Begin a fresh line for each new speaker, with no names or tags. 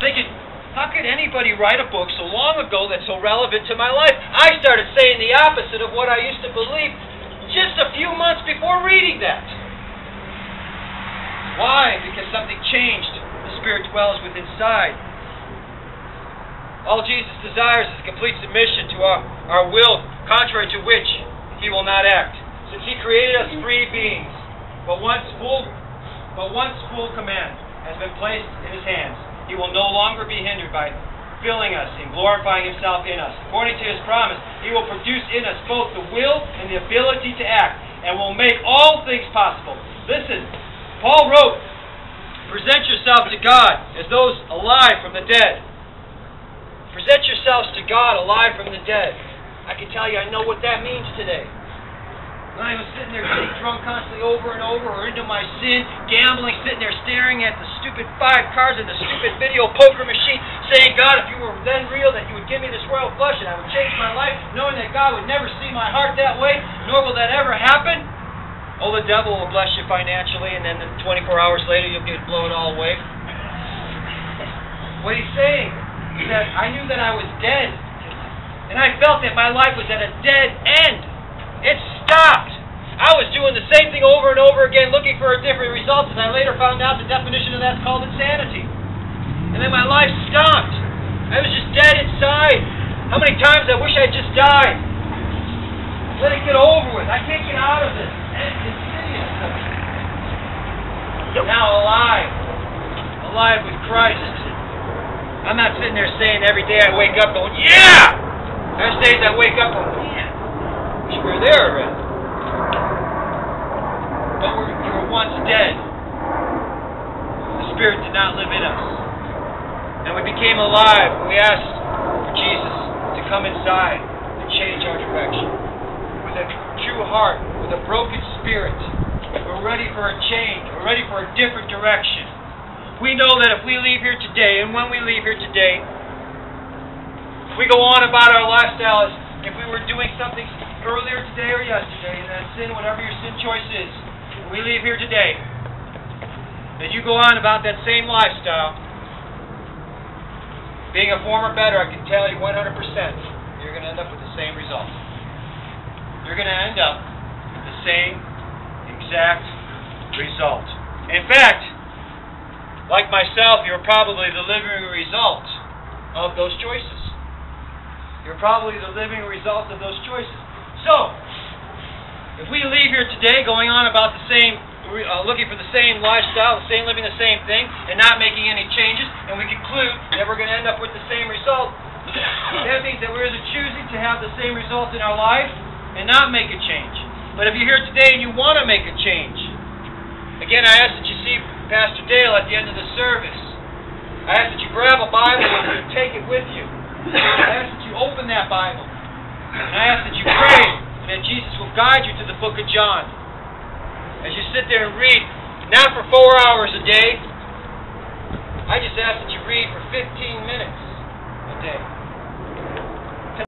thinking, how could anybody write a book so long ago that's so relevant to my life? I started saying the opposite of what I used to believe just a few months before reading that. Why? Because something changed. The Spirit dwells within inside. All Jesus desires is complete submission to our will, contrary to which He will not act. Since He created us free beings, but once full command has been placed in His hands, He will no longer be hindered by filling us and glorifying Himself in us. According to His promise, He will produce in us both the will and the ability to act, and will make all things possible. Listen, Paul wrote, present yourself to God as those alive from the dead. Present yourselves to God alive from the dead. I can tell you, I know what that means today. When I was sitting there getting drunk constantly over and over, or into my sin, gambling, sitting there staring at the stupid 5 cars in the stupid video poker machine, saying, God, if you were then real, that you would give me this royal flush and I would change my life, knowing that God would never see my heart that way, nor will that ever happen. Oh, the devil will bless you financially, and then 24 hours later you'll get blown all away. What he's saying is that I knew that I was dead, and I felt that my life was at a dead end. It stopped. I was doing the same thing over and over again, looking for a different result, and I later found out the definition of that's called insanity. And then my life stopped. I was just dead inside. How many times I wish I'd just died. Let it get over with. I can't get out of this. It's insidious. Now alive with Christ. I'm not sitting there saying every day I wake up going, yeah! There's days I wake up going, man, wish we were there already. But we were once dead. The Spirit did not live in us. And we became alive when we asked for Jesus to come inside and change our direction. With a true heart, with a broken spirit, we're ready for a change. We're ready for a different direction. We know that if we leave here today, and when we leave here today, we go on about our lifestyle as if we were doing something earlier today or yesterday, and that sin, whatever your sin choice is, when we leave here today, that you go on about that same lifestyle, being a former better, I can tell you 100%, you're going to end up with the same result. You're going to end up with the same exact result. In fact, like myself, you're probably the living result of those choices. You're probably the living result of those choices. So, if we leave here today going on about the same, looking for the same lifestyle, living the same thing, and not making any changes, and we conclude that we're going to end up with the same result, that means that we're either choosing to have the same result in our life and not make a change. But if you're here today and you want to make a change, again, I ask that you see Pastor Dale at the end of the service. I ask that you grab a Bible and you take it with you. I ask that you open that Bible. And I ask that you pray and that Jesus will guide you to the book of John. As you sit there and read, not for 4 hours a day, I just ask that you read for 15 minutes a day.